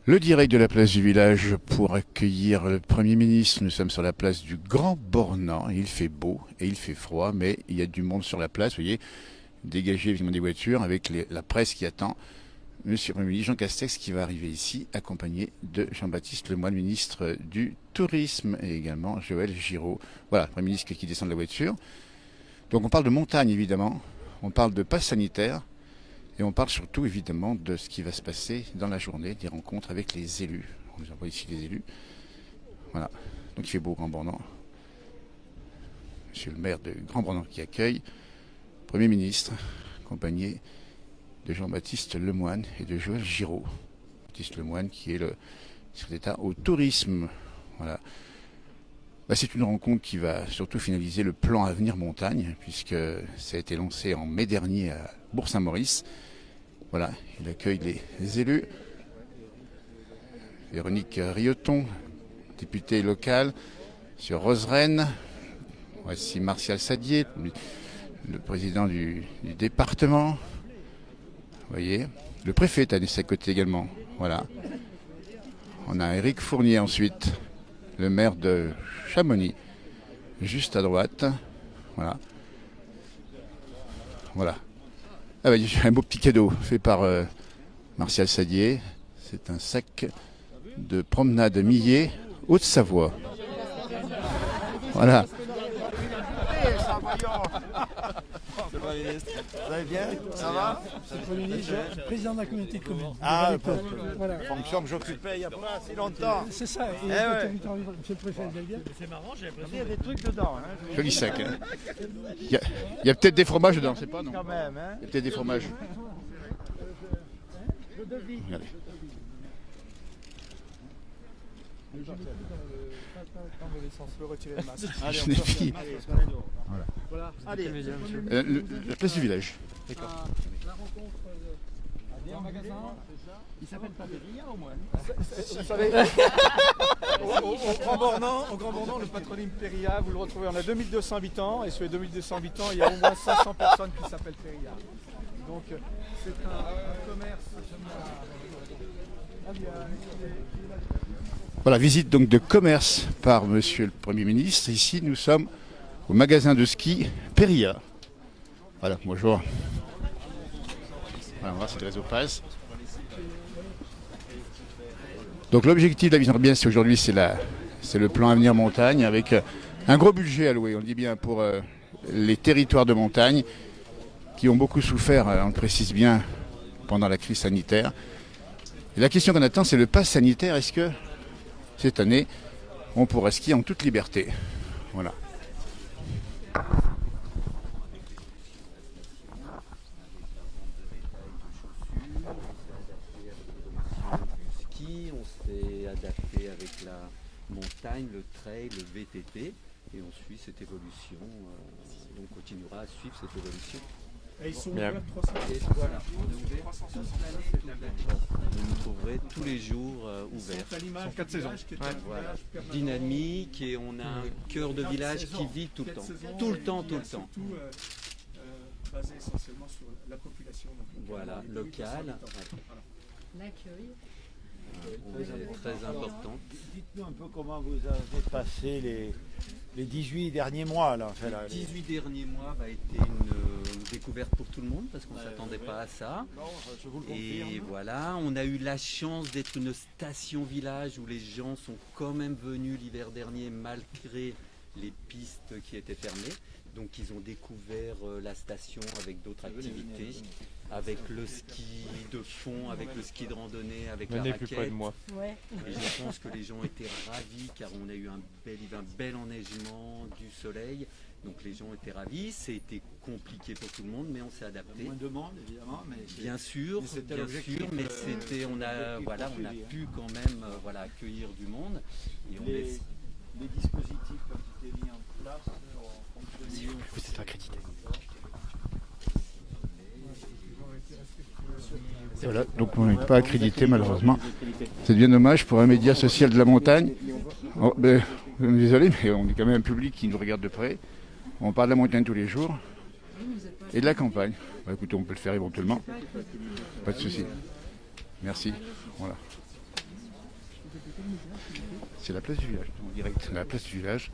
Le direct de la place du village pour accueillir le Premier ministre. Nous sommes sur la place du Grand Bornand. Il fait beau et il fait froid, mais il y a du monde sur la place. Vous voyez, dégagé évidemment des voitures avec la presse qui attend Monsieur le Premier ministre Jean Castex qui va arriver ici, accompagné de Jean-Baptiste Lemoyne, ministre du Tourisme, et également Joël Giraud. Voilà, le Premier ministre qui descend de la voiture. Donc on parle de montagne évidemment, on parle de passe sanitaire. Et on parle surtout évidemment de ce qui va se passer dans la journée, des rencontres avec les élus. On nous envoie ici les élus. Voilà. Donc il fait beau Grand Bornand. Monsieur le maire de Grand Bornand qui accueille le Premier ministre, accompagné de Jean-Baptiste Lemoyne et de Joël Giraud. Baptiste Lemoyne qui est le secrétaire d'État au tourisme. Voilà. C'est une rencontre qui va surtout finaliser le plan Avenir Montagne, puisque ça a été lancé en mai dernier à Bourg-Saint-Maurice. Voilà, il accueille les élus. Véronique Rioton, députée locale sur Roseraine. Voici Martial Sadier, le président du département. Vous voyez, le préfet est à ses côtés également. Voilà. On a Éric Fournier ensuite, le maire de Chamonix, juste à droite. Voilà. Voilà. Ah bah, j'ai un beau petit cadeau fait par Martial Sadier. C'est un sac de promenade Millet, Haute-Savoie. Voilà. Vous allez bien? Ça va? C'est le Premier ministre, président de la communauté de communes. Ah, voilà. fonction que j'occupais il n'y a pas si longtemps. C'est ça. Et ouais. Monsieur le préfet, vous allez bien? C'est marrant, j'ai l'impression Il y a des trucs dedans. Hein. Joli sac. Hein. Il y a peut-être des fromages dedans, c'est pas non? Quand même. Hein. Il y a peut-être des fromages. Regardez. Allez, Les filles. Voilà. Allez. La place du village. D'accord. La rencontre Un magasin, il s'appelle pas Péria au moins. Vous savez, au Grand Bornand, le patronyme Péria, vous le retrouvez, on a 2200 habitants, et sur les 2200 habitants, il y a au moins 500 personnes qui s'appellent Péria. Donc, c'est un commerce. Voilà, visite donc de commerce par Monsieur le Premier ministre. Ici, nous sommes au magasin de ski Péria. Voilà, bonjour. Voilà, on va voir si le réseau passe. Donc l'objectif de la visite bien, c'est aujourd'hui, c'est le plan Avenir Montagne avec un gros budget alloué, on le dit bien, pour les territoires de montagne qui ont beaucoup souffert, on le précise bien, pendant la crise sanitaire. Et la question qu'on attend, c'est le pass sanitaire. Est-ce que cette année, on pourra skier en toute liberté? Voilà. On s'est adapté avec la montagne, le trail, le VTT, et on suit cette évolution. On continuera à suivre cette évolution. Et ils sont Bien. ouverts 300. Et voilà, on est ouvert toute l'année. Vous nous trouverez tous les jours ouverts. C'est à l'image 4 saisons. Voilà. Dynamique, et on a un cœur de village qui vit tout le temps. Tout le temps, tout le temps. Surtout basé essentiellement sur la population. Voilà, locale. L'accueil. C'est très important. Dites-nous un peu comment vous avez passé les 18 derniers mois. Là, enfin, là, Les 18 derniers mois va été une découverte pour tout le monde parce qu'on ne s'attendait pas à ça. Non, je vous le Et confirme. voilà, on a eu la chance d'être une station village où les gens sont quand même venus l'hiver dernier malgré les pistes qui étaient fermées. Donc ils ont découvert la station avec d'autres activités, avec le ski de fond, avec le ski de randonnée, avec la raquette. Ouais. Et je pense que les gens étaient ravis car on a eu un bel enneigement, du soleil. Donc les gens étaient ravis. C'était compliqué pour tout le monde, mais on s'est adapté. Moins de monde, évidemment. Mais Bien sûr, c'était l'objectif, mais c'était, on a pu quand même accueillir du monde. Et on les dispositifs qui étaient mis en place ont fonctionné. Vous êtes accrédité. Voilà, donc on n'est pas accrédité malheureusement. C'est bien dommage pour un média social de la montagne. Oh, désolé, mais on est quand même un public qui nous regarde de près. On parle de la montagne tous les jours et de la campagne. Bah, écoutez, on peut le faire éventuellement. Pas de souci. Merci. Voilà. C'est la place du village, en direct. La place du village.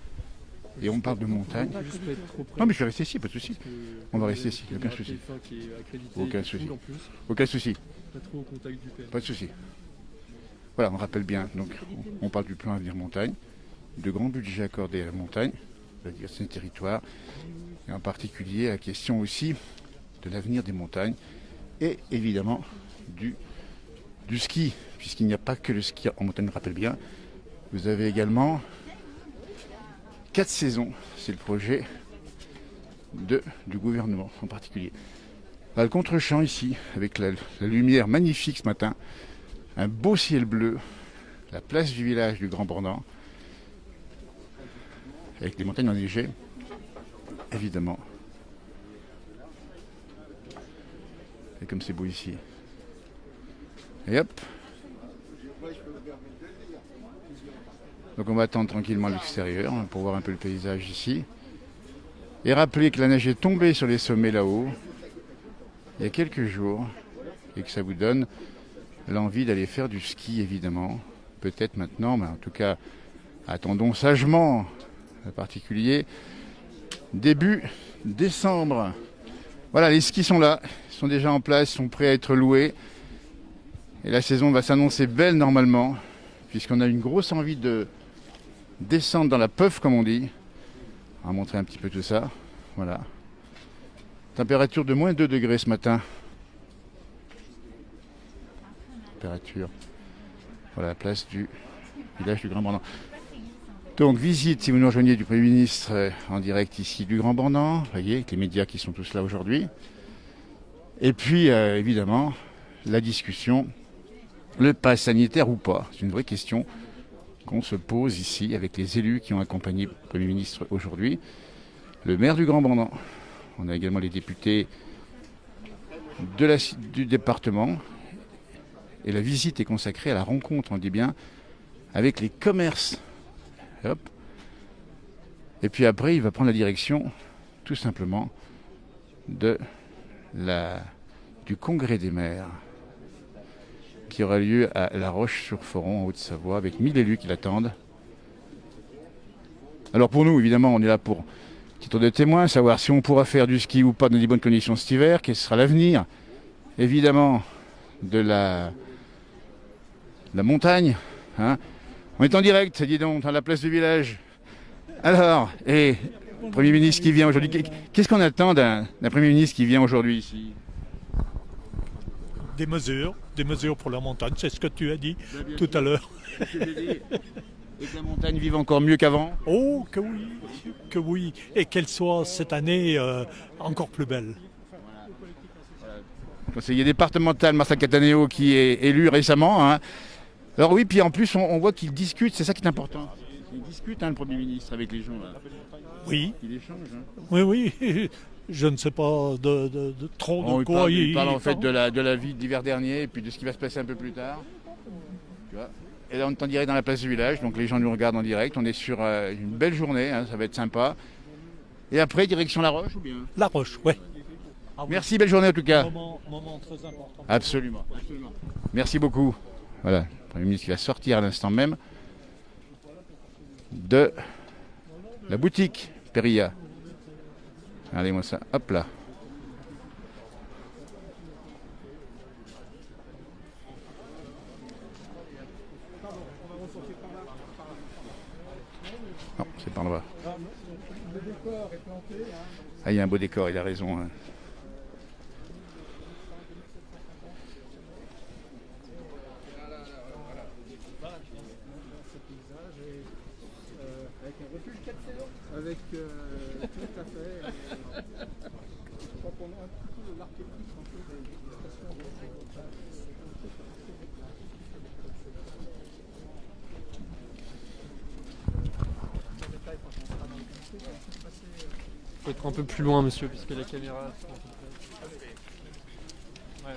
Et on parle de montagne. Juste pas être trop près. Non mais je vais rester ici, pas de souci. Parce que On va rester ici, il y a aucun un souci. TF1 qui est accrédité, Aucun qui est souci. cool en plus. Aucun souci, Pas trop au contact du père. pas de souci. Voilà, on rappelle bien. Donc, on parle du plan Avenir Montagne, de grands budgets accordés à la montagne, à la diversité des territoires, et en particulier la question aussi de l'avenir des montagnes et évidemment du ski, puisqu'il n'y a pas que le ski en montagne, je rappelle bien. Vous avez également 4 saisons, c'est le projet du gouvernement en particulier. Là, le contre-champ ici, avec la lumière magnifique ce matin, un beau ciel bleu, la place du village du Grand Bornand, avec les montagnes enneigées, évidemment. Et comme c'est beau ici. Et hop. Donc on va attendre tranquillement à l'extérieur pour voir un peu le paysage ici. Et rappeler que la neige est tombée sur les sommets là-haut il y a quelques jours et que ça vous donne l'envie d'aller faire du ski évidemment. Peut-être maintenant, mais en tout cas attendons sagement, en particulier début décembre. Voilà, les skis sont là, ils sont déjà en place, ils sont prêts à être loués. Et la saison va s'annoncer belle normalement, puisqu'on a une grosse envie de descendre dans la peuf comme on dit. On va montrer un petit peu tout ça. Voilà. Température de moins 2 degrés ce matin. Température. Voilà la place du village du Grand Bornand. Donc visite, si vous nous rejoignez, du Premier ministre en direct ici du Grand Bornand. Vous voyez, avec les médias qui sont tous là aujourd'hui. Et puis évidemment, la discussion, le pass sanitaire ou pas. C'est une vraie question qu'on se pose ici avec les élus qui ont accompagné le Premier ministre aujourd'hui. Le maire du Grand Bornand. On a également les députés du département. Et la visite est consacrée à la rencontre, on dit bien, avec les commerces. Hop. Et puis après, il va prendre la direction, tout simplement, du congrès des maires, qui aura lieu à La Roche-sur-Foron, en Haute-Savoie, avec 1000 élus qui l'attendent. Alors pour nous, évidemment, on est là pour titre de témoin, savoir si on pourra faire du ski ou pas dans des bonnes conditions cet hiver, quel sera l'avenir, évidemment, de la montagne. Hein. On est en direct, dis donc, à la place du village. Alors, et le Premier ministre qui vient aujourd'hui, qu'est-ce qu'on attend d'un Premier ministre qui vient aujourd'hui ici? Des mesures pour la montagne, c'est ce que tu as dit tout à l'heure. Et que la montagne vive encore mieux qu'avant? Oh, que oui, et qu'elle soit cette année encore plus belle. Conseiller départemental Marcel Cataneo qui est élu récemment. Hein. Alors oui, puis en plus on voit qu'il discute, c'est ça qui est important. Il discute le Premier ministre avec les gens là. Oui. Il échange. Hein. Oui, je ne sais pas trop de quoi il parle en fait de la vie d'hiver dernier et puis de ce qui va se passer un peu plus tard. Tu vois. Et là on est en direct dans la place du village, donc les gens nous regardent en direct. On est sur une belle journée, hein, ça va être sympa. Et après, direction La Roche ou bien? La Roche, ouais. Merci, belle journée en tout cas. Moment très important. Absolument. Merci beaucoup. Voilà, le Premier ministre qui va sortir à l'instant même de la boutique Perilla. Regardez-moi ça, hop là. Non, c'est par là-bas. Ah, il y a un beau décor, il a raison. Hein. Avec tout à fait. Quand on a un petit peu l'archétype un peu des stations. Il faut être un peu plus loin, monsieur, puisque la caméra. Ouais.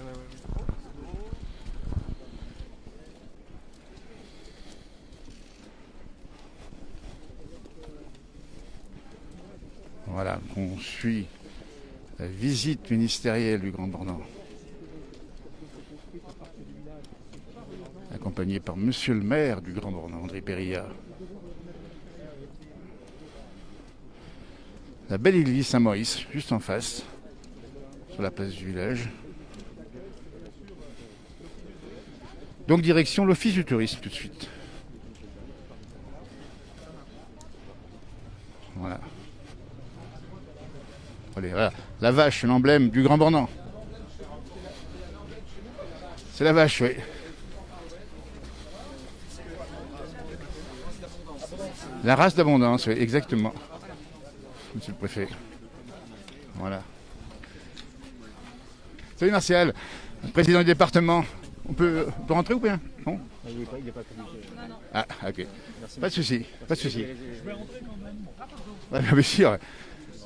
Voilà, on suit la visite ministérielle du Grand Bornand. Accompagné accompagné par monsieur le maire du Grand Bornand, André Périllard. La belle église Saint-Maurice, juste en face, sur la place du village. Donc direction l'office du tourisme tout de suite. Voilà. Allez, voilà. La vache, l'emblème du Grand Bornand. C'est la vache, oui. La race d'abondance, oui, exactement. Monsieur le préfet. Voilà. Salut Martial, président du département. On peut rentrer ou bien? Non. Ah, ok. Pas de souci, pas de souci. Je vais rentrer quand même. Ouais, bien sûr.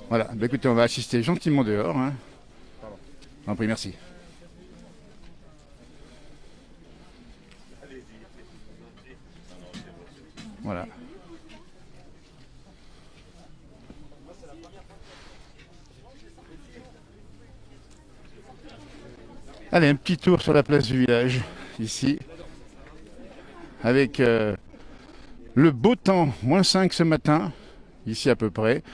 Voilà, bah, écoutez, on va assister gentiment dehors. Hein. En prie, merci. Voilà. Allez, un petit tour sur la place du village, ici, avec le beau temps, -5 ce matin, ici à peu près,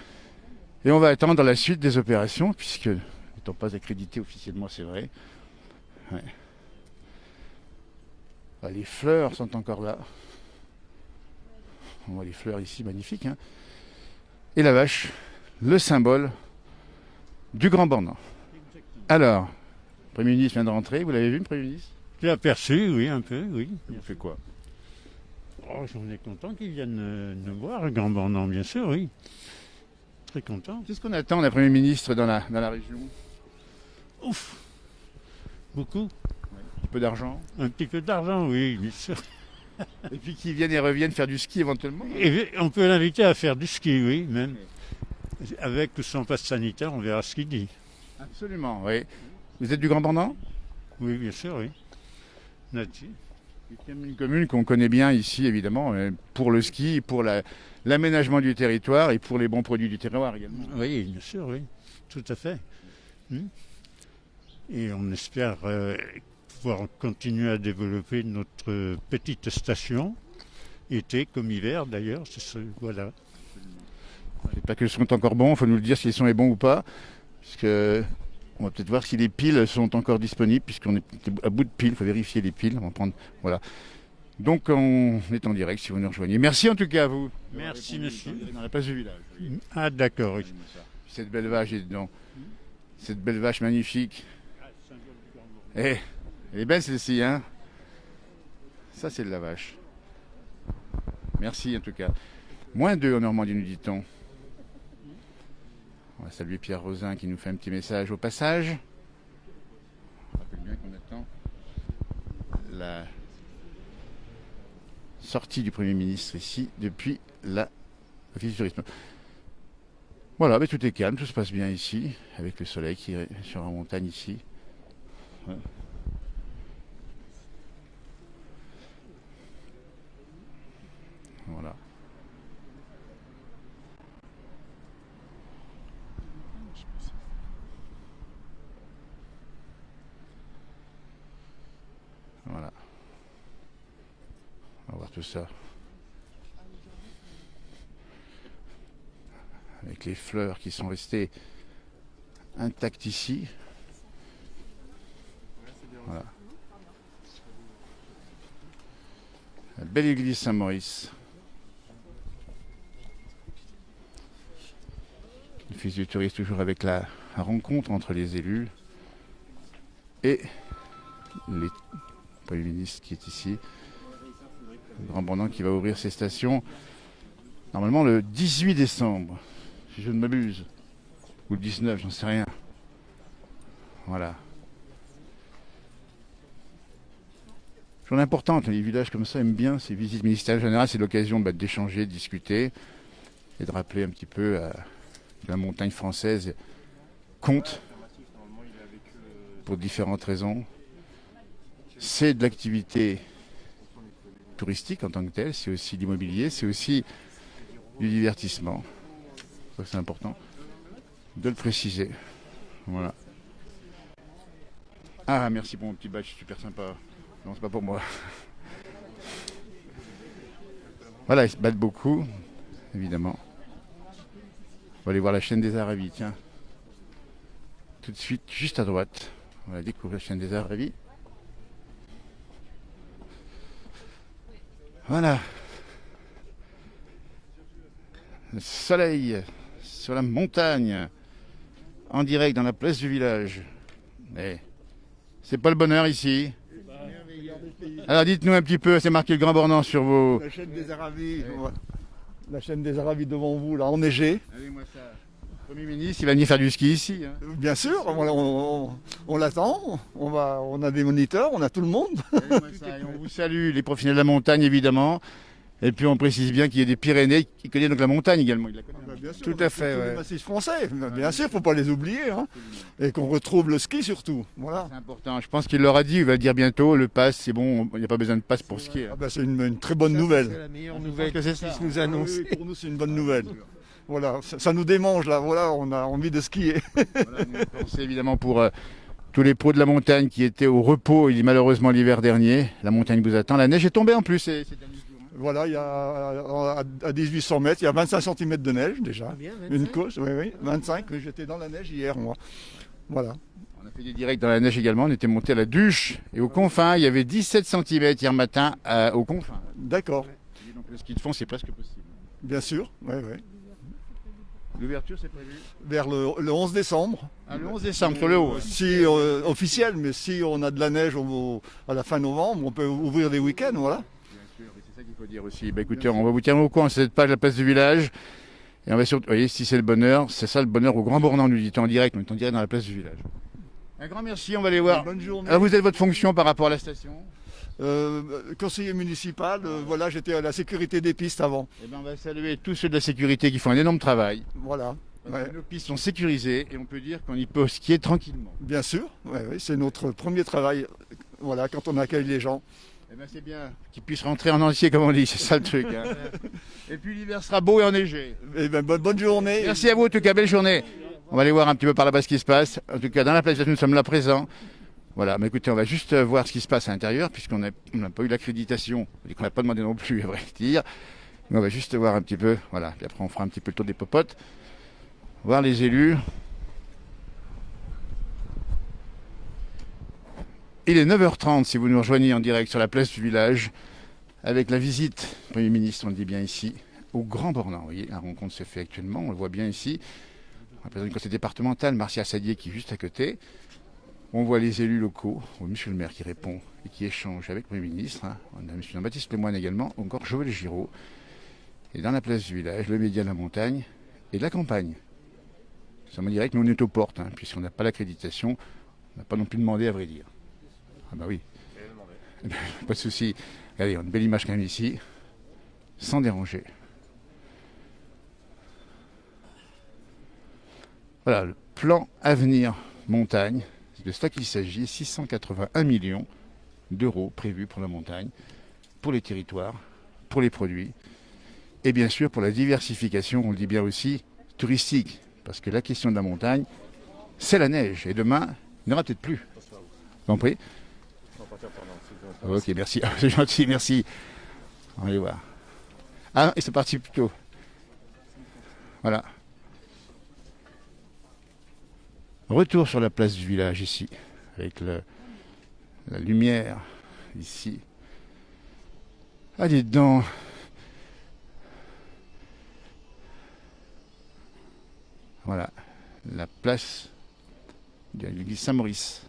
et on va attendre la suite des opérations, puisque, n'étant pas accrédité officiellement, c'est vrai. Ouais. Ah, les fleurs sont encore là. On voit les fleurs ici, magnifiques. Hein. Et la vache, le symbole du Grand Bornand. Alors, le Premier ministre vient de rentrer, vous l'avez vu le Premier ministre? J'ai aperçu, oui, un peu, oui. Il fait quoi? Oh, j'en ai content qu'ils viennent nous voir, le Grand Bornand, bien sûr, oui. Très content. Qu'est-ce qu'on attend d'un Premier ministre dans la région? Ouf. Beaucoup. Un petit peu d'argent. Un petit peu d'argent, oui, bien sûr. Et puis qu'ils viennent et reviennent faire du ski éventuellement. Et on peut l'inviter à faire du ski, oui, même. Avec ou sans passe sanitaire, on verra ce qu'il dit. Absolument, oui. Vous êtes du Grand Bornand? Oui, bien sûr, oui. Là-dessus. C'est une commune qu'on connaît bien ici, évidemment, pour le ski, pour l'aménagement du territoire et pour les bons produits du terroir également. Oui, bien sûr, oui. Tout à fait. Et on espère pouvoir continuer à développer notre petite station, été comme hiver d'ailleurs. Voilà. C'est pas que le son est encore bon, il faut nous le dire si le son est bon ou pas. Puisque on va peut-être voir si les piles sont encore disponibles, puisqu'on est à bout de piles, il faut vérifier les piles. On va prendre, voilà. Donc on est en direct si vous nous rejoignez. Merci en tout cas à vous. Merci monsieur. Dans la place du village. Ah d'accord. Oui. Cette belle vache est dedans. Cette belle vache magnifique. Eh, elle est belle celle-ci, hein. Ça c'est de la vache. Merci en tout cas. -2 en Normandie, nous dit-on. On va saluer Pierre Rosin qui nous fait un petit message au passage. On rappelle bien qu'on attend la sortie du Premier ministre ici depuis l'office du tourisme. Voilà, mais tout est calme, tout se passe bien ici, avec le soleil qui est sur la montagne ici. Ouais. Voilà. Voilà. On va voir tout ça. Avec les fleurs qui sont restées intactes ici. Voilà. La belle église Saint-Maurice. Le fils du touriste toujours avec la rencontre entre les élus et les Premier ministre qui est ici. Le Grand Bornand qui va ouvrir ses stations normalement le 18 décembre, si je ne m'abuse. Ou le 19, j'en sais rien. Voilà. Journée importante, les villages comme ça aiment bien ces visites ministérielles. En général, c'est l'occasion d'échanger, de discuter et de rappeler un petit peu que la montagne française compte pour différentes raisons. C'est de l'activité touristique en tant que telle, c'est aussi l'immobilier, c'est aussi du divertissement. Ça, c'est important de le préciser. Voilà. Ah, merci pour mon petit badge, super sympa. Non, c'est pas pour moi. Voilà, ils se battent beaucoup, évidemment. On va aller voir la chaîne des Aravis, tiens. Tout de suite, juste à droite. On va découvrir la chaîne des Aravis. Voilà. Le soleil sur la montagne, en direct dans la place du village. Mais c'est pas le bonheur ici. Alors dites-nous un petit peu, c'est marqué le Grand Bornand sur vos... La chaîne des Aravis, la chaîne des Aravis devant vous, là, enneigée. Allez-moi ça. Le Premier ministre, il va venir faire du ski ici. Hein. Bien sûr, on l'attend, on a des moniteurs, on a tout le monde. Et on vous salue, les professionnels de la montagne évidemment. Et puis on précise bien qu'il y a des Pyrénées qui connaissent donc la montagne également. Il la connaît. Bien sûr, Tout à fait, tous ouais. les massifs français, bien sûr, il ne faut pas les oublier. Hein. Et qu'on retrouve le ski surtout. Voilà. C'est important. Je pense qu'il leur a dit, il va le dire bientôt, le pass, c'est bon, il n'y a pas besoin de pass pour skier. Ah ben, c'est une très bonne nouvelle. C'est la meilleure nouvelle que c'est qu'ils ça. nous annoncent. Oui, pour nous, c'est une bonne nouvelle. Voilà, ça nous démange là, voilà, on a envie de skier. Voilà, nous pensons évidemment pour tous les pros de la montagne qui étaient au repos, malheureusement l'hiver dernier. La montagne vous attend. La neige est tombée en plus ces derniers jours. Hein. Voilà, il y a à 1800 mètres, il y a 25 cm de neige déjà. Bien, Une couche, oui, 25. J'étais dans la neige hier, moi. Voilà. On a fait des directs dans la neige également. On était monté à la Duche et aux confins. Il y avait 17 cm hier matin aux confins. D'accord, Et donc le ski de fond, c'est presque possible. bien sûr, oui. L'ouverture, c'est prévu Vers le 11 décembre. le 11 décembre, sur le haut. Si officiel, mais si on a de la neige à la fin novembre, on peut ouvrir les week-ends, voilà. Bien sûr, et c'est ça qu'il faut dire aussi. Bah, écoutez, on va vous tenir au courant sur cette page, la place du village. Et on va surtout, vous voyez, si c'est le bonheur, c'est ça le bonheur au Grand Bornand, nous dit-on en direct, on est en direct dans la place du village. Un grand merci, on va aller voir. Bonne journée. Alors vous êtes votre fonction par rapport à la station Conseiller municipal, voilà, j'étais à la sécurité des pistes avant. Eh ben, on va saluer tous ceux de la sécurité qui font un énorme travail. Voilà. Parce Ouais. que nos pistes sont sécurisées et on peut dire qu'on y peut skier tranquillement. Bien sûr, c'est notre premier travail, voilà, quand on accueille les gens. Eh ben, c'est bien qu'ils puissent rentrer en entier, comme on dit, c'est ça le truc. Hein. Et puis l'hiver sera beau et enneigé. Eh ben, bonne journée. Merci à vous, en tout cas, belle journée. On va aller voir un petit peu par là-bas ce qui se passe. En tout cas, dans la place, nous sommes là présents. Voilà, mais écoutez, on va juste voir ce qui se passe à l'intérieur, puisqu'on n'a pas eu l'accréditation, et qu'on n'a pas demandé non plus, à vrai dire. Mais on va juste voir un petit peu, voilà, puis après on fera un petit peu le tour des popotes, voir les élus. Il est 9h30 si vous nous rejoignez en direct sur la place du village, avec la visite du Premier ministre, on le dit bien ici, au Grand Bornand. Vous voyez, la rencontre se fait actuellement, on le voit bien ici. On représente une conseil départemental, Marcia Sadier qui est juste à côté. On voit les élus locaux, monsieur le maire qui répond et qui échange avec le Premier ministre. Hein. On a monsieur Jean-Baptiste Lemoyne également, encore Joël Giraud. Et dans la place du village, le média de la montagne et de la campagne. C'est en direct, mais on est aux portes, hein, puisqu'on n'a pas l'accréditation. On n'a pas non plus demandé, à vrai dire. Ah bah oui. Pas de souci. Regardez, on a une belle image quand même ici, sans déranger. Voilà, le plan Avenir Montagne. C'est de cela qu'il s'agit, 681 millions d'euros prévus pour la montagne, pour les territoires, pour les produits, et bien sûr pour la diversification, on le dit bien aussi, touristique. Parce que la question de la montagne, c'est la neige. Et demain, il n'y en aura peut-être plus. Vous compris ? Ok, merci. Ah, c'est gentil, merci. On va aller voir. Ah, et c'est parti plus tôt. Voilà. Retour sur la place du village ici, avec la lumière ici. Allez dedans. Voilà, la place de l'église Saint-Maurice.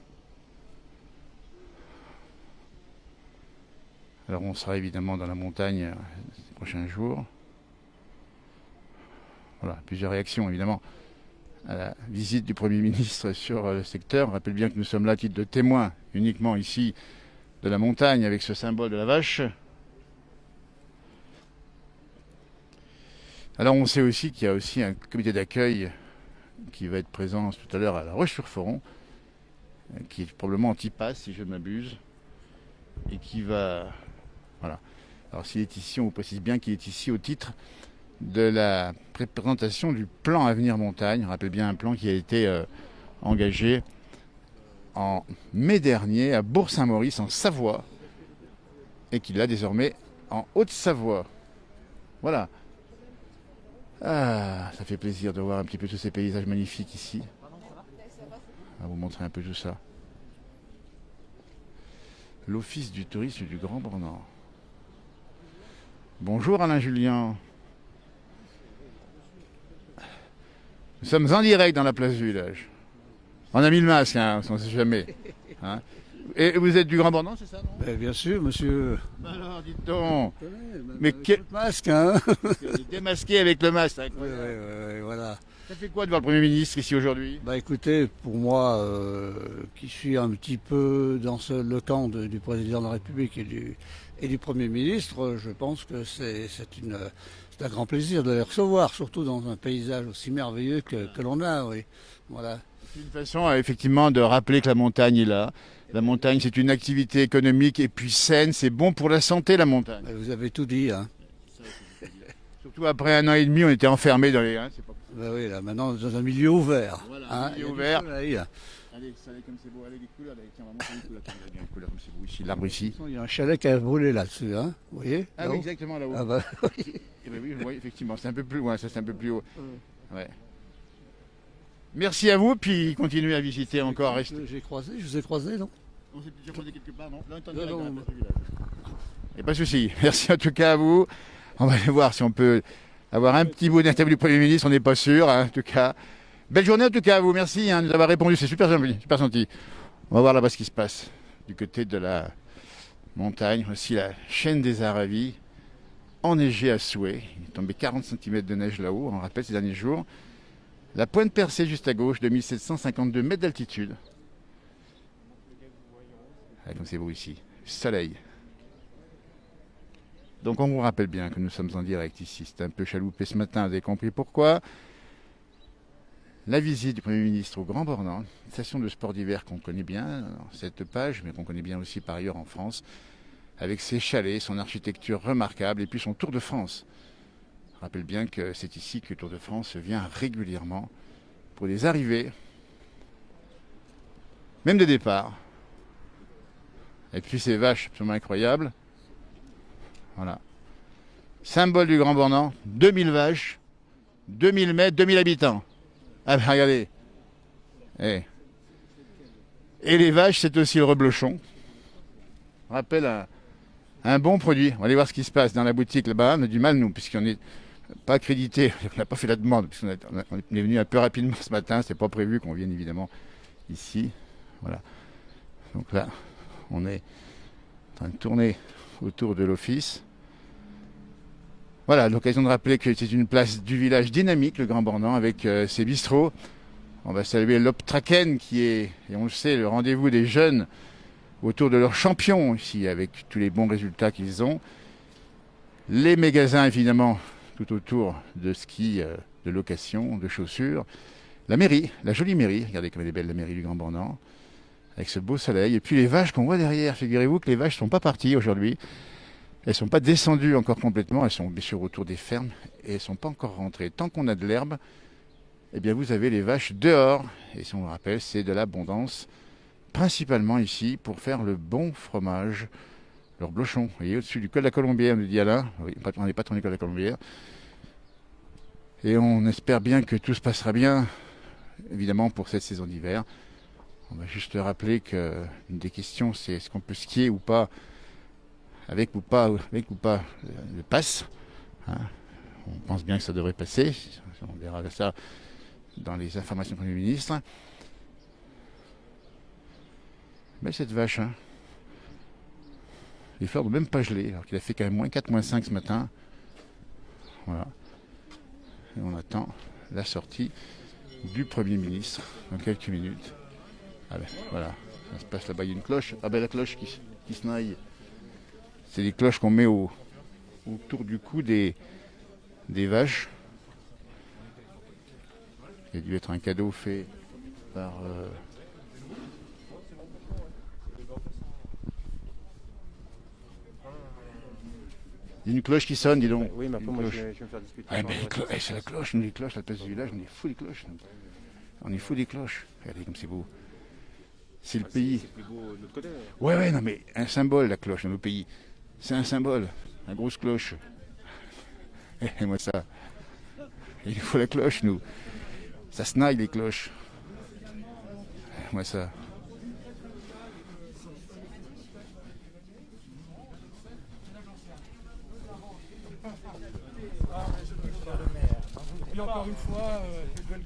Alors on sera évidemment dans la montagne ces prochains jours. Voilà, plusieurs réactions évidemment à la visite du Premier ministre sur le secteur. On rappelle bien que nous sommes là à titre de témoin uniquement ici de la montagne avec ce symbole de la vache. Alors on sait aussi qu'il y a aussi un comité d'accueil qui va être présent tout à l'heure à La Roche-sur-Foron, qui est probablement anti-pass si je ne m'abuse, et qui va... Voilà. Alors s'il est ici, on vous précise bien qu'il est ici au titre de la présentation du plan Avenir Montagne. On rappelle bien un plan qui a été engagé en mai dernier à Bourg-Saint-Maurice en Savoie et qui l'a désormais en Haute-Savoie. Voilà. Ah, ça fait plaisir de voir un petit peu tous ces paysages magnifiques ici. On va vous montrer un peu tout ça. L'Office du tourisme du Grand Bornand. Bonjour Alain Julien. Nous sommes en direct dans la place du village. On a mis le masque, hein, on ne sait jamais. Hein. Et vous êtes du Grand Bornand, c'est ça, non? Bien sûr, monsieur. Alors, dites donc. Mais quel masque, hein? Démasqué avec le masque. Oui, voilà. Ça fait quoi de voir le Premier ministre ici aujourd'hui? Bah écoutez, pour moi, qui suis un petit peu dans le camp du président de la République et du Premier ministre, je pense que c'est un grand plaisir de les recevoir, surtout dans un paysage aussi merveilleux que l'on a, oui. Voilà. C'est une façon, effectivement, de rappeler que la montagne est là. La montagne, c'est une activité économique et puis saine. C'est bon pour la santé, la montagne. Vous avez tout dit, hein. Surtout après 1 an et demi, on était enfermés dans les... Hein, c'est pas... Ben oui, là, maintenant, dans un milieu ouvert. Voilà, hein, un milieu ouvert. Allez, comme c'est beau. Allez, les couleurs, tiens, on va montrer les couleurs. Les couleurs comme c'est beau ici, l'arbre ici. Il y a un chalet qui a brûlé là-dessus, hein. Vous voyez? Ah oui, exactement, là-haut. Ah bah oui. Eh ben oui, je vois, effectivement, c'est un peu plus loin, ça c'est un peu plus haut. Ouais. Merci à vous, puis continuez à visiter encore. Je vous ai croisé, non? On s'est déjà croisé quelque part, non? Là, on est en direct dans la place du village. Il n'y a pas de souci. Merci en tout cas à vous. On va aller voir si on peut avoir un petit bout d'interview du Premier ministre, on n'est pas sûr, hein, en tout cas. Belle journée en tout cas à vous, merci de nous avoir répondu, c'est super gentil. On va voir là-bas ce qui se passe, du côté de la montagne, aussi la chaîne des Aravis, enneigée à souhait. Il est tombé 40 cm de neige là-haut, on rappelle ces derniers jours. La pointe percée juste à gauche, 2752 mètres d'altitude. Ah, comme c'est beau ici, soleil. Donc on vous rappelle bien que nous sommes en direct ici. C'est un peu chaloupé ce matin, vous avez compris pourquoi. La visite du Premier ministre au Grand Bornand, une station de sport d'hiver qu'on connaît bien dans cette page, mais qu'on connaît bien aussi par ailleurs en France, avec ses chalets, son architecture remarquable et puis son Tour de France. Je rappelle bien que c'est ici que le Tour de France vient régulièrement pour des arrivées, même des départs. Et puis ces vaches absolument incroyables. Voilà. Symbole du Grand Bornand, 2000 vaches, 2000 mètres, 2000 habitants. Ah ben regardez. Et les vaches, c'est aussi le reblochon. Rappelle un bon produit. On va aller voir ce qui se passe dans la boutique là-bas. On a du mal, nous, puisqu'on n'est pas accrédité. On n'a pas fait la demande, puisqu'on est venu un peu rapidement ce matin. C'est pas prévu qu'on vienne évidemment ici. Voilà. Donc là, on est en train de tourner autour de l'office. Voilà, l'occasion de rappeler que c'est une place du village dynamique, le Grand Bornand, avec ses bistrots. On va saluer l'Optraken qui est, et on le sait, le rendez-vous des jeunes autour de leurs champions ici, avec tous les bons résultats qu'ils ont. Les magasins, évidemment, tout autour de ski, de location, de chaussures. La mairie, la jolie mairie, regardez comme elle est belle, la mairie du Grand Bornand, avec ce beau soleil. Et puis les vaches qu'on voit derrière, figurez-vous que les vaches ne sont pas parties aujourd'hui. Elles ne sont pas descendues encore complètement, elles sont bien sûr autour des fermes et elles ne sont pas encore rentrées. Tant qu'on a de l'herbe, eh bien vous avez les vaches dehors. Et si on vous rappelle, c'est de l'abondance, principalement ici, pour faire le bon fromage, leur blochon. Vous voyez, au-dessus du col de la Colombière, nous dit Alain. Oui, on n'est pas tourné col de la Colombière. Et on espère bien que tout se passera bien, évidemment, pour cette saison d'hiver. On va juste rappeler qu'une des questions, c'est est-ce qu'on peut skier ou pas, avec ou pas le pass. Hein. On pense bien que ça devrait passer. On verra ça dans les informations du Premier ministre. Mais cette vache, hein, les fleurs n'ont même pas gelé, alors qu'il a fait quand même moins 4, moins 5 ce matin. Voilà. Et on attend la sortie du Premier ministre dans quelques minutes. Ah ben, voilà, ça se passe là-bas, il y a une cloche. Ah ben la cloche qui se naille. C'est des cloches qu'on met autour du cou des vaches. Il a dû être un cadeau fait par... Il y a une cloche qui sonne, dis donc. Oui, mais après, moi, je vais me faire discuter. Ah ben, c'est la cloche, nous, les cloches, la place du village, on est fou des cloches. On est fou des cloches. Regardez comme c'est beau. C'est le pays. C'est plus beau de l'autre côté. Ouais, non, mais un symbole, la cloche, dans nos pays. C'est un symbole, une grosse cloche. Et moi ça. Il nous faut la cloche, nous. Ça snaille les cloches. Moi ça. Et encore une fois,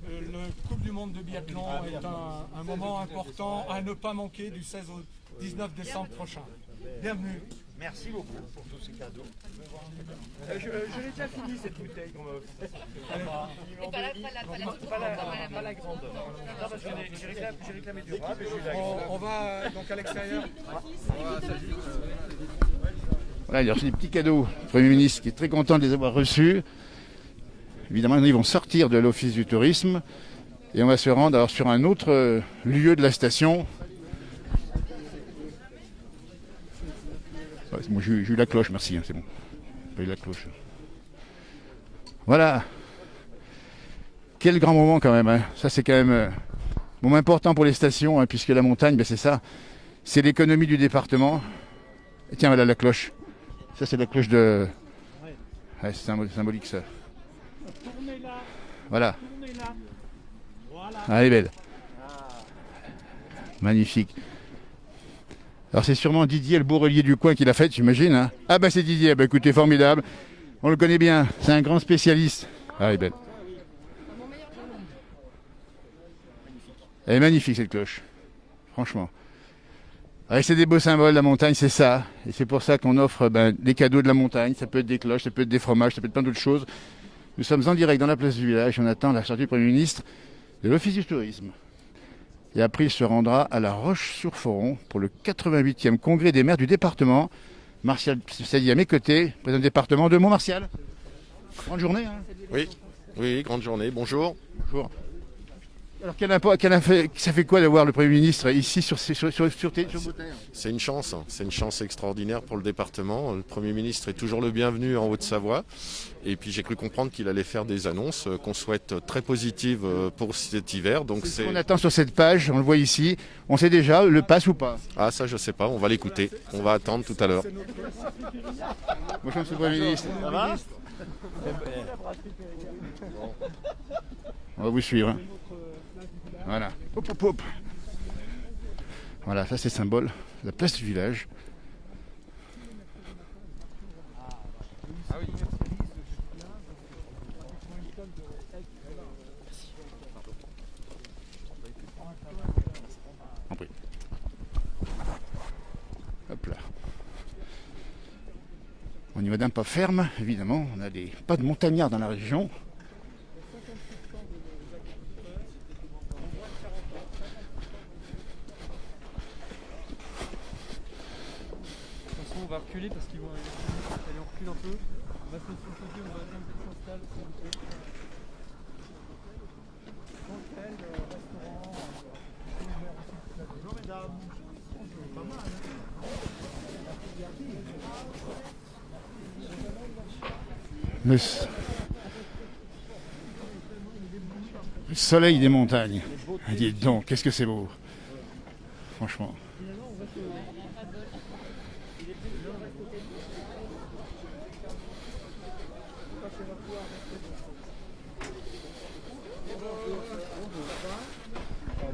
le Coupe du Monde de biathlon est un moment important à ne pas manquer du 16 au 19 décembre prochain. Bienvenue. Merci beaucoup pour tous ces cadeaux. Je l'ai déjà fini cette bouteille qu'on m'a offerte. Pas la grande. Non, parce que j'ai réclamé du rap et j'ai eu la grande. On va donc à l'extérieur. Voilà, il a reçu des petits cadeaux. Le Premier ministre qui est très content de les avoir reçus. Évidemment, ils vont sortir de l'Office du tourisme et on va se rendre alors sur un autre lieu de la station. Ouais, bon, j'ai eu la cloche, merci, hein, c'est bon. J'ai eu la cloche. Voilà. Quel grand moment quand même. Hein. Ça, c'est quand même un moment important pour les stations, hein, puisque la montagne, ben, c'est ça. C'est l'économie du département. Et tiens, voilà la cloche. Ça, c'est la cloche de... Ouais, c'est symbolique, ça. Voilà. Ah, elle est belle. Magnifique. Alors c'est sûrement Didier, le bourrelier du coin, qui l'a faite, j'imagine. Hein. Ah bah c'est Didier, bah écoutez, formidable. On le connaît bien, c'est un grand spécialiste. Ah, elle est belle. Elle est magnifique cette cloche, franchement. Ah, c'est des beaux symboles, la montagne, c'est ça. Et c'est pour ça qu'on offre des cadeaux de la montagne. Ça peut être des cloches, ça peut être des fromages, ça peut être plein d'autres choses. Nous sommes en direct dans la place du village. On attend la sortie du Premier ministre de l'Office du tourisme. Et après, il se rendra à La Roche-sur-Foron pour le 88e congrès des maires du département. Martial Sadi à mes côtés, président du département de Mont-Martial. Grande journée. Hein. Oui, grande journée. Bonjour. Bonjour. Alors, ça fait quoi d'avoir le Premier ministre ici sur Beauterre ? C'est une chance extraordinaire pour le département. Le Premier ministre est toujours le bienvenu en Haute-Savoie. Et puis j'ai cru comprendre qu'il allait faire des annonces qu'on souhaite très positives pour cet hiver. Donc c'est ce qu'on attend sur cette page, on le voit ici. On sait déjà, le passe ou pas ? Ah ça je sais pas, on va l'écouter. On va attendre tout à l'heure. Bonjour Monsieur le Premier ministre. Ça va ? On va vous suivre. Hein. Voilà. Hop, hop, hop. Voilà, ça c'est symbole. La place du village. Hop là. On y va d'un pas ferme, évidemment. On a des pas de montagnards dans la région. On va reculer parce qu'ils vont aller en recul un peu. On va se mettre sur le côté, on va attendre qu'ils s'installent. Hôtel, restaurant. Bonjour mesdames. Pas mal, Le soleil des montagnes. Dites donc, qu'est-ce que c'est beau. Franchement.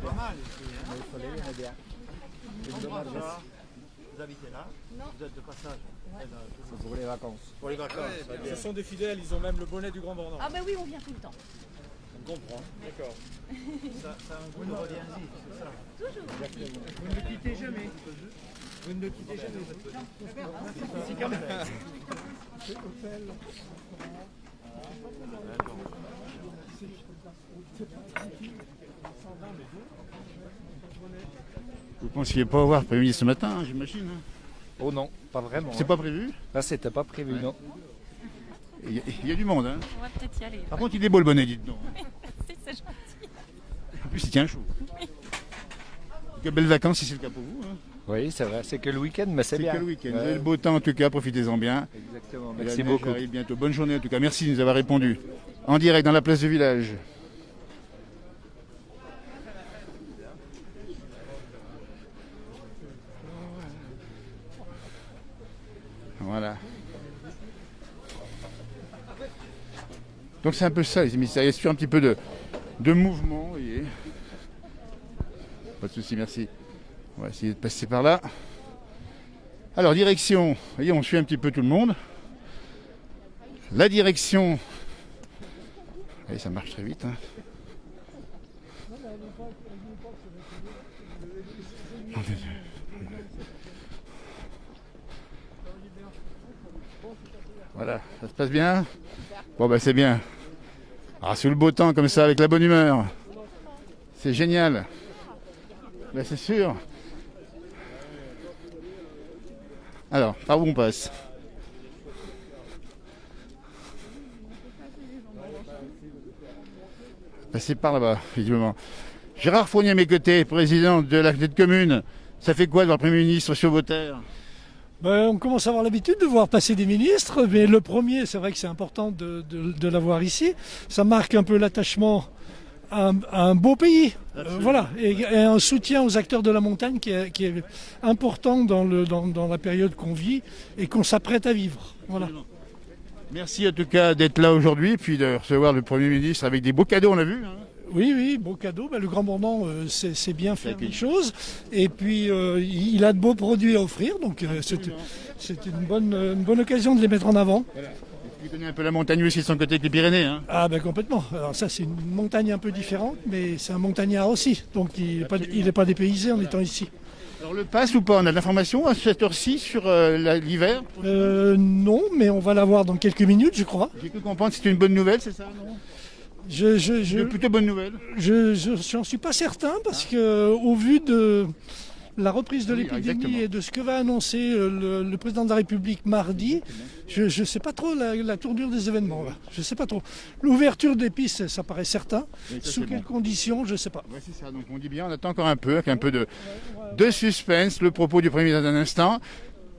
Pas mal ici, hein. Le soleil, on est bien. Vous habitez là ? Non. Vous êtes de passage ? C'est pour les vacances. Pour les vacances. Ce sont des fidèles, ils ont même le bonnet du Grand Bornand. Ah bah oui, on vient tout le temps. On comprend, d'accord. Ça a un goût de reviens-y, c'est ça ? Toujours. Vous ne le quittez jamais. Vous ne le quittez jamais. C'est quand même. C'est hôtel. Vous pensiez pas avoir le Premier ministre ce matin, hein, j'imagine. Hein. Oh non, pas vraiment. C'est pas prévu ? Là, c'était pas prévu, non. Il y a du monde, hein. On va peut-être y aller. Par contre, il est beau le bonnet, dites donc. Si, c'est gentil. En plus, il tient chaud. Oui. Quelles belles vacances si c'est le cas pour vous. Hein. Oui, c'est vrai. C'est que le week-end, mais c'est bien. C'est que le week-end. Ouais. Vous avez le beau temps en tout cas, profitez-en bien. Exactement. Et Merci la neige beaucoup. arrive bientôt. Bonne journée en tout cas. Merci de nous avoir répondu. En direct dans la place du village. Voilà. Donc c'est un peu ça les émissaires, il y a toujours un petit peu de mouvement, vous voyez. Pas de souci, merci. On va essayer de passer par là. Alors direction, vous voyez, on suit un petit peu tout le monde. La direction, et ça marche très vite. Hein. Voilà, ça se passe bien. Bon bah c'est bien. Ah, sous le beau temps comme ça, avec la bonne humeur. C'est génial. Ben, c'est sûr. Alors, par où on passe? Passer par là-bas, visiblement. Gérard Fournier à mes côtés, président de la commune. Ça fait quoi de voir le Premier ministre sur vos terres? On commence à avoir l'habitude de voir passer des ministres, mais le premier, c'est vrai que c'est important de l'avoir ici. Ça marque un peu l'attachement à un beau pays, voilà, et un soutien aux acteurs de la montagne qui est important dans la période qu'on vit et qu'on s'apprête à vivre. Voilà. Merci en tout cas d'être là aujourd'hui, puis de recevoir le Premier ministre avec des beaux cadeaux, on a vu. Hein. Oui, beau cadeau. Le Grand Bornand, c'est bien faire les choses. Et puis, il a de beaux produits à offrir, donc c'est une bonne occasion de les mettre en avant. Voilà. Tu connais un peu la montagne aussi de son côté avec les Pyrénées. Hein. Ah complètement. Alors ça, c'est une montagne un peu différente, mais c'est un montagnard aussi. Donc il n'est pas dépaysé en étant ici. Alors le pass ou pas? On a de l'information à cette heure-ci sur l'hiver? Non, mais on va l'avoir dans quelques minutes, je crois. J'ai cru comprendre que c'était une bonne nouvelle, c'est ça, non? Plutôt bonne nouvelle. J'en suis pas certain parce que au vu de la reprise de l'épidémie et de ce que va annoncer le président de la République mardi, je ne sais pas trop la tournure des événements. Là. Je ne sais pas trop. L'ouverture des pistes, ça paraît certain. Sous quelles conditions, je ne sais pas. Ouais, c'est ça. Donc on dit bien, on attend encore un peu, avec un peu de suspense, le propos du Premier ministre d'un instant.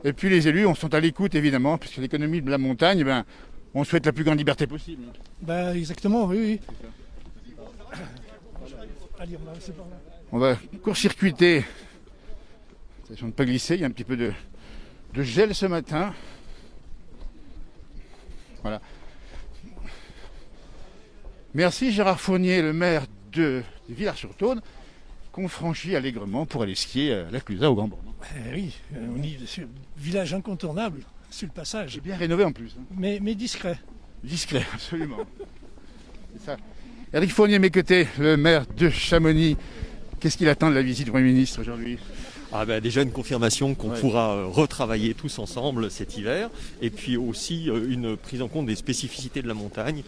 Et puis les élus, on sont à l'écoute évidemment, puisque l'économie de la montagne, on souhaite la plus grande liberté possible. Exactement, oui. Allez, on va laisser par là. On va court-circuiter. Attention de ne pas glisser, il y a un petit peu de gel ce matin. Voilà. Merci Gérard Fournier, le maire de Villars-sur-Saône, qu'on franchit allègrement pour aller skier à la Clusaz au Grand Bornand. Oui, on y est, village incontournable sur le passage. C'est bien rénové en plus. Hein. Mais discret. Discret, absolument. C'est ça. Éric Fournier, à mes côtés, le maire de Chamonix. Qu'est-ce qu'il attend de la visite du Premier ministre aujourd'hui? Déjà une confirmation qu'on pourra retravailler tous ensemble cet hiver, et puis aussi une prise en compte des spécificités de la montagne.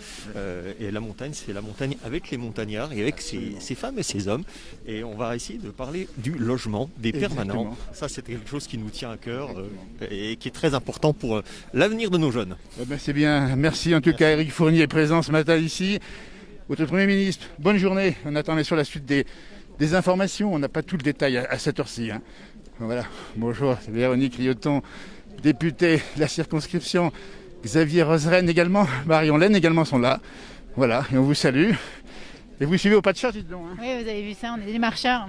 Et la montagne, c'est la montagne avec les montagnards et avec ces femmes et ces hommes. Et on va essayer de parler du logement, des permanents. Ça, c'est quelque chose qui nous tient à cœur et qui est très important pour l'avenir de nos jeunes. C'est bien. Merci en tout cas, Éric Fournier est présent ce matin ici. Votre Premier ministre, bonne journée. On attend bien sûr la suite des informations, on n'a pas tout le détail à cette heure-ci. Hein. Voilà, bonjour, c'est Véronique Rioton, députée de la circonscription. Xavier Roseren également, Marion Laine également sont là. Voilà, et on vous salue. Et vous suivez au pas de chat, dites donc. Hein. Oui, vous avez vu ça, on est des marcheurs.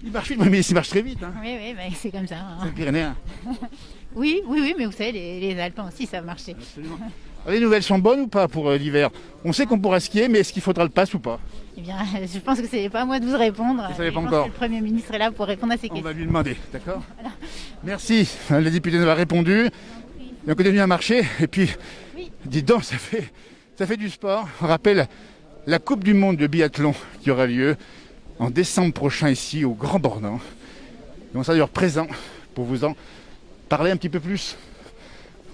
Il marche vite, mais il marche très vite. Hein. Oui, c'est comme ça. Hein. C'est le Pyrénéen. Oui, mais vous savez, les Alpins aussi savent marcher. Absolument. Alors, les nouvelles sont bonnes ou pas pour l'hiver? On sait qu'on pourra skier, mais est-ce qu'il faudra le pass ou pas? Eh bien, je pense que c'est pas à moi de vous répondre. Vous savez pas je encore. pense que le Premier ministre est là pour répondre à ces questions. On va lui demander, d'accord? Voilà. Merci, la députée nous a répondu. Et on continue à marcher, et puis, dites donc, ça fait du sport. On rappelle la Coupe du Monde de biathlon qui aura lieu en décembre prochain ici au Grand Bornand. Et on sera d'ailleurs présent pour vous en parler un petit peu plus.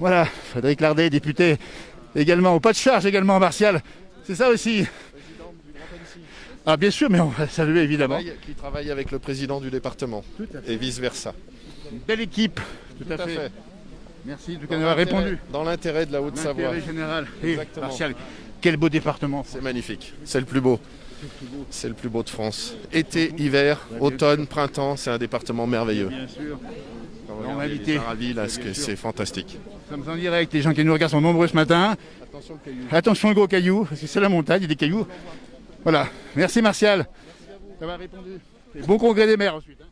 Voilà, Frédéric Lardet, député également, au pas de charge également, Martial. C'est ça aussi. Ah bien sûr, mais on va saluer évidemment. Qui travaille avec le président du département. Et vice-versa. Une belle équipe, tout à fait. Merci, tout cas, nous a répondu. Dans l'intérêt de la Haute-Savoie. L'intérêt général. Exactement. Martial, quel beau département. C'est magnifique, c'est le plus beau. C'est le plus beau de France. Été, hiver, automne, printemps, c'est un département merveilleux. Bien sûr. On va inviter. C'est fantastique. Nous sommes en direct, les gens qui nous regardent sont nombreux ce matin. Attention le caillou. Attention le gros caillou, parce que c'est la montagne, il y a des cailloux. Voilà, merci Martial. Ça m'a répondu. Et bon congrès des maires ensuite. Hein.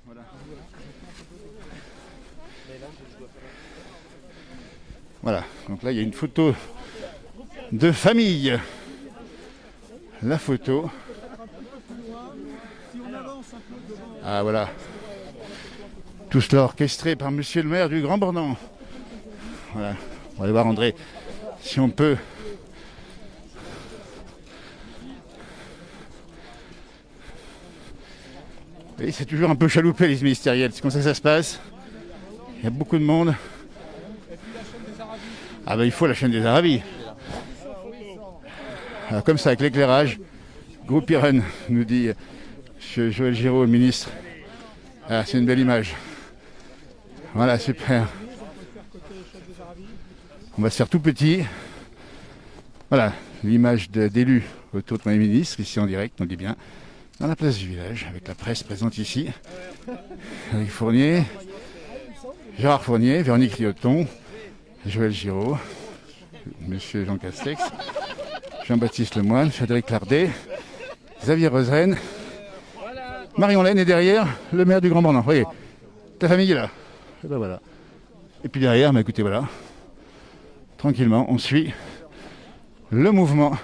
Voilà. Voilà, donc là il y a une photo de famille. La photo. Ah voilà. Tout cela orchestré par monsieur le maire du Grand Bornand. Voilà. On va aller voir André si on peut. Et c'est toujours un peu chaloupé les ministériels, c'est comme ça que ça se passe. Il y a beaucoup de monde. Ah ben il faut la chaîne des Arabies. Alors, comme ça avec l'éclairage. Groupe Irène, nous dit M. Joël Giraud, le ministre. Ah, c'est une belle image. Voilà, super. On va se faire tout petit. Voilà, l'image d'élus autour de mon ministre, ici en direct, on le dit bien, dans la place du village, avec la presse présente ici. Eric Fournier, Gérard Fournier, Véronique Lioton, Joël Giraud, M. Jean Castex, Jean-Baptiste Lemoyne, Frédéric Lardet, Xavier Roseraine, Marion Laine est derrière, le maire du Grand Bornand. Vous voyez, ta famille est là. Et ben voilà. Et puis derrière, bah écoutez, voilà. Tranquillement, on suit le mouvement.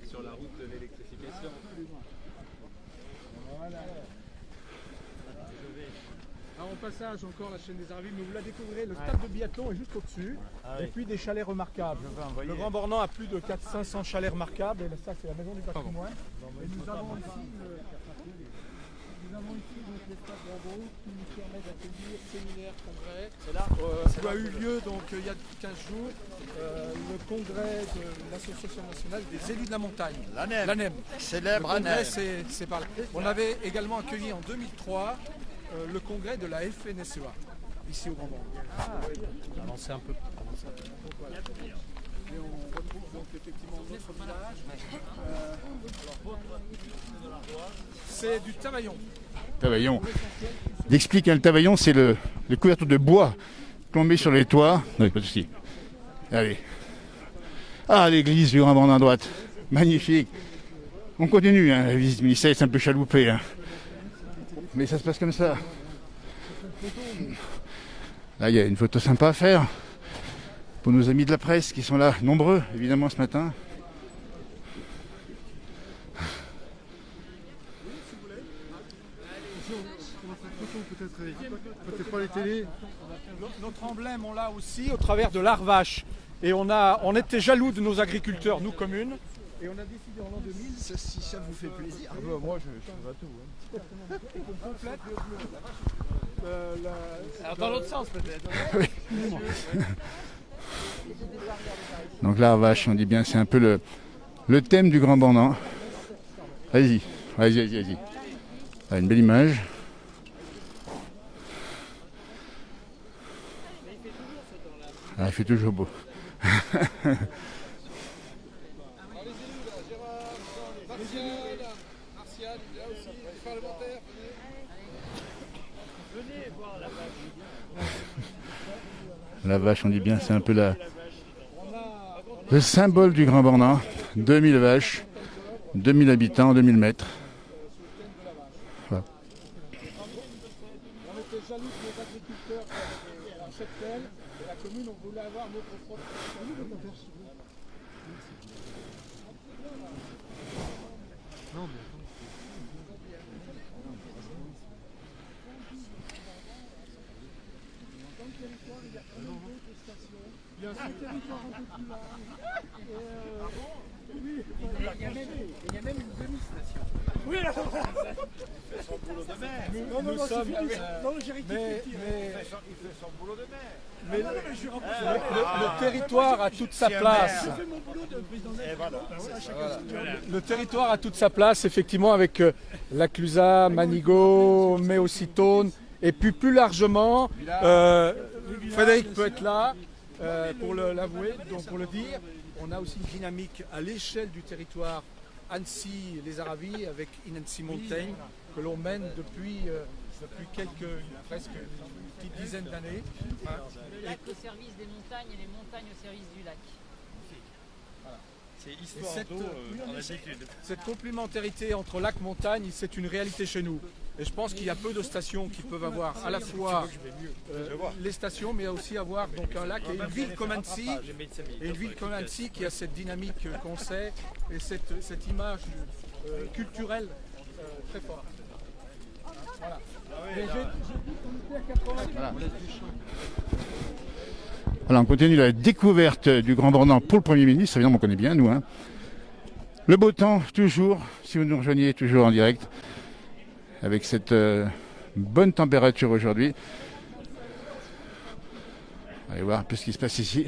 Sur la route de l'électrification. Alors au passage encore la chaîne des Arabies, mais vous la découvrirez, le stade de biathlon est juste au-dessus, et puis des chalets remarquables. Le Grand Bornand a plus de 400-500 chalets remarquables, et ça c'est la maison du patrimoine. Et nous avons ici donc l'espace Bravo qui nous permet d'accueillir séminaires, congrès. C'est là où a eu lieu donc il y a 15 jours le congrès de l'Association nationale des élus de la montagne. L'ANEM. Célèbre ANEM. C'est par là. On avait également accueilli en 2003 le congrès de la FNSEA, ici au Grand Bornand. Avancez un peu. Voilà. Et on retrouve donc effectivement notre village. C'est du Tavaillon. Tavaillon. Il explique le Tavaillon, c'est le couverture de bois qu'on met sur les toits. Oui, pas de souci. Allez. Ah, l'église du Grand Bornand à droite. Magnifique. On continue, hein. La visite ministérielle, c'est un peu chaloupé. Hein. Mais ça se passe comme ça. Là, il y a une photo sympa à faire. Pour nos amis de la presse qui sont là, nombreux, évidemment, ce matin. Peut-être pas les télés. Notre emblème, on l'a aussi au travers de l'Arvache. Et on était jaloux de nos agriculteurs, nous communes. Et on a décidé en l'an 2000. Si ça vous fait plaisir. Ah bah moi, je vais à tout. Hein. Et qu'on complète alors, dans l'autre sens, peut-être. Oui. Donc l'Arvache, on dit bien, c'est un peu le thème du Grand Bornand. Vas-y, vas-y. Ah, une belle image. Ah, il fait toujours beau. La vache, on dit bien, c'est un peu le symbole du Grand Bornand. 2000 vaches, 2000 habitants, 2000 mètres. Voilà. On était jaloux de nos agriculteurs qui avaient un cheptel, et la commune, on voulait avoir notre propre. Non, mais il y a un territoire un peu plus large. Il y a même une demi-station. Oui, là, il fait son boulot de maire. Non, c'est fini. Non, j'ai rectifié. Il fait son boulot de maire. Mais le territoire a toute sa place. Le territoire a toute sa place, effectivement, avec la Clusaz, Manigot, mais aussi Thônes. Et puis plus largement, Frédéric peut être là pour l'avouer, donc pour le dire. On a aussi une dynamique à l'échelle du territoire Annecy, les Aravis, avec Annecy Mountain, que l'on mène depuis presque une petite dizaine d'années. Le lac au service des montagnes et les montagnes au service du lac. Voilà. C'est histoire d'eau en altitude. Cette complémentarité entre lac et montagne, c'est une réalité chez nous. Et je pense qu'il y a peu de stations qui peuvent avoir à la fois les stations, mais aussi avoir donc un lac et une ville comme Annecy, qui a cette dynamique qu'on sait et cette image culturelle très forte. Voilà. Voilà, on continue la découverte du Grand Bornand pour le Premier ministre. Évidemment, on connaît bien, nous. Hein. Le beau temps, toujours, si vous nous rejoignez, toujours en direct, avec cette bonne température aujourd'hui. Allez voir un peu ce qui se passe ici.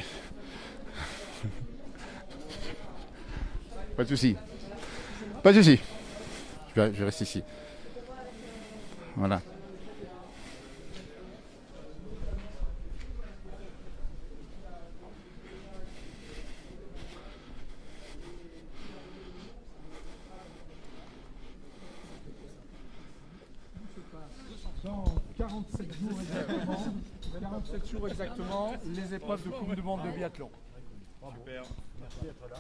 Pas de souci. Pas de souci. Je vais rester ici. Voilà. Dans 47 jours exactement, les épreuves de Coupe du Monde de biathlon. Super. Merci d'être là.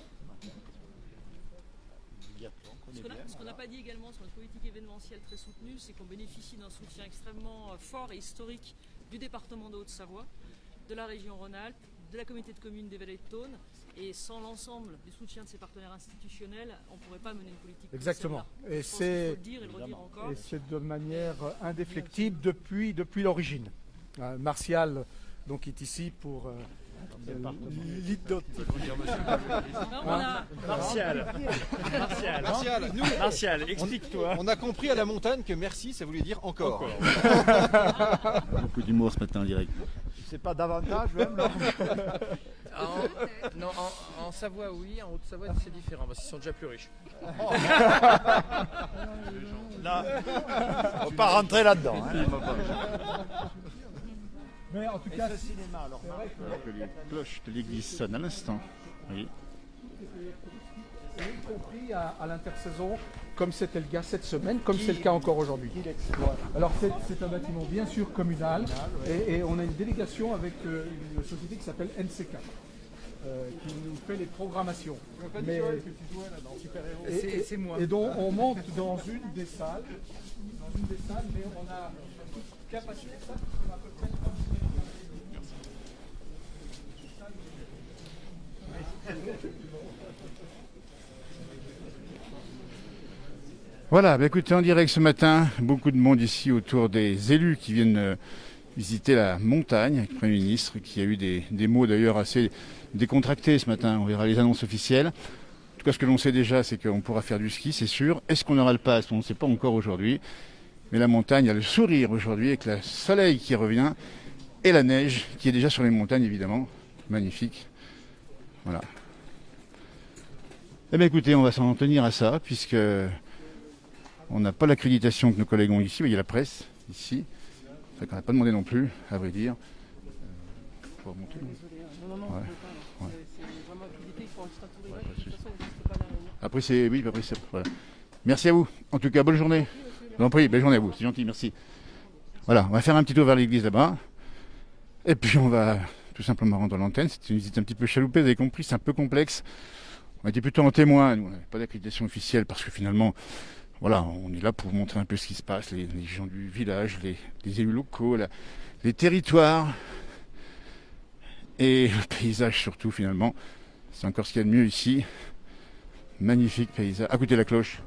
Ce qu'on n'a pas dit également sur notre politique événementielle très soutenue, c'est qu'on bénéficie d'un soutien extrêmement fort et historique du département de Haute-Savoie, de la région Rhône-Alpes, de la communauté de communes des Vallées de Thône. Et sans l'ensemble du soutien de ces partenaires institutionnels, on ne pourrait pas mener une politique. Exactement. Et c'est de manière indéflectible depuis l'origine. Martial donc, est ici pour Martial, explique-toi. On a compris à la montagne que merci, ça voulait dire encore. Beaucoup d'humour ce matin en direct. C'est pas davantage même, non? Non, en Savoie oui, en Haute-Savoie c'est différent parce qu'ils sont déjà plus riches. Là, on va pas rentrer là-dedans. Hein. Mais en tout cas, ce cinéma, alors, les cloches de l'église sonnent à l'instant. Oui. y compris à l'intersaison, comme c'était le cas cette semaine, comme c'est le cas encore aujourd'hui. Alors c'est un bâtiment bien sûr communal, et on a une délégation avec une société qui s'appelle NC4. Qui nous fait les programmations. Mais, c'est moi. Et donc on monte dans une des salles, mais on a toute capacité de salle, on a à peu près 30 Voilà, bah écoutez, en direct ce matin, beaucoup de monde ici autour des élus qui viennent visiter la montagne avec le Premier ministre, qui a eu des mots d'ailleurs assez décontractés ce matin. On verra les annonces officielles. En tout cas, ce que l'on sait déjà, c'est qu'on pourra faire du ski, c'est sûr. Est-ce qu'on aura le pass? On ne sait pas encore aujourd'hui. Mais la montagne a le sourire aujourd'hui avec le soleil qui revient et la neige qui est déjà sur les montagnes, évidemment. Magnifique. Voilà. Eh bien écoutez, on va s'en tenir à ça, puisque on n'a pas l'accréditation que nos collègues ont ici. Il y a la presse ici. On n'a pas demandé non plus, à vrai dire. Faut remonter. Non, ouais. Ouais. C'est vraiment accrédité, il faut enregistrer. Ouais, De toute façon, on n'existe pas la réunion. Après c'est... Oui, après c'est... Voilà. Merci à vous. En tout cas, bonne journée. Je vous en prie, belle journée à vous. C'est gentil, merci. Voilà, on va faire un petit tour vers l'église là-bas. Et puis on va tout simplement rendre l'antenne. C'est une visite un petit peu chaloupée, vous avez compris, c'est un peu complexe. On était plutôt en témoin. Nous, on n'avait pas d'accréditation officielle parce que finalement... Voilà, on est là pour vous montrer un peu ce qui se passe, les gens du village, les élus locaux, les territoires et le paysage surtout finalement. C'est encore ce qu'il y a de mieux ici. Magnifique paysage. Écoutez la cloche.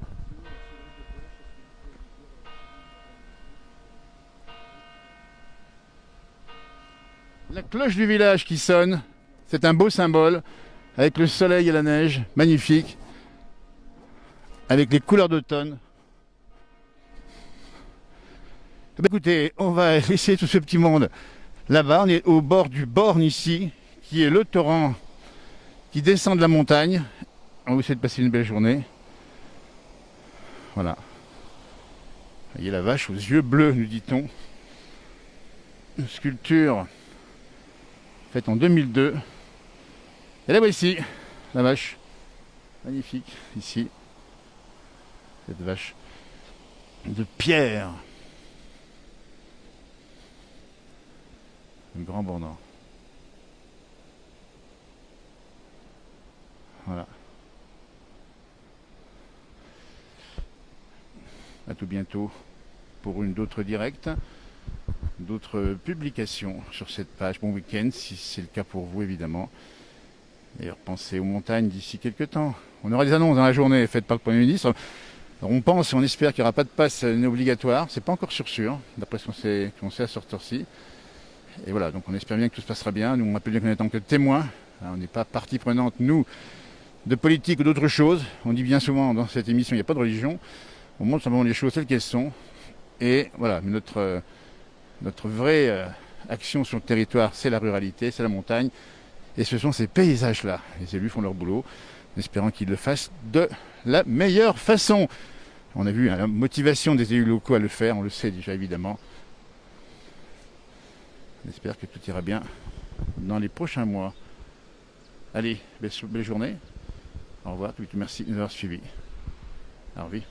La cloche du village qui sonne, c'est un beau symbole avec le soleil et la neige, magnifique. Avec les couleurs d'automne. Eh bien, écoutez, on va laisser tout ce petit monde là-bas. On est au bord du Borne ici, qui est le torrent qui descend de la montagne. On va essayer de passer une belle journée. Voilà. Vous voyez la vache aux yeux bleus, nous dit-on. Une sculpture faite en 2002. Et la voici, la vache. Magnifique, ici. Cette vache de pierre. Le Grand Bornand. Voilà. À tout bientôt. pour d'autres directs, d'autres publications sur cette page. Bon week-end, si c'est le cas pour vous évidemment. D'ailleurs, pensez aux montagnes d'ici quelques temps. On aura des annonces dans la journée faites par le Premier ministre. Alors, on pense et on espère qu'il n'y aura pas de passe obligatoire. C'est pas encore sûr, d'après ce qu'on sait à sortir-ci. Et voilà, donc on espère bien que tout se passera bien. Nous, on rappelle bien qu'on est en tant que témoins. On n'est pas partie prenante, nous, de politique ou d'autre chose. On dit bien souvent dans cette émission, il n'y a pas de religion. On montre simplement les choses telles qu'elles sont. Et voilà, notre vraie action sur le territoire, c'est la ruralité, c'est la montagne. Et ce sont ces paysages-là. Les élus font leur boulot, en espérant qu'ils le fassent de la meilleure façon. On a vu la motivation des élus locaux à le faire, on le sait déjà évidemment. On espère que tout ira bien dans les prochains mois. Allez, belle journée. Au revoir, merci de nous avoir suivis. Au revoir.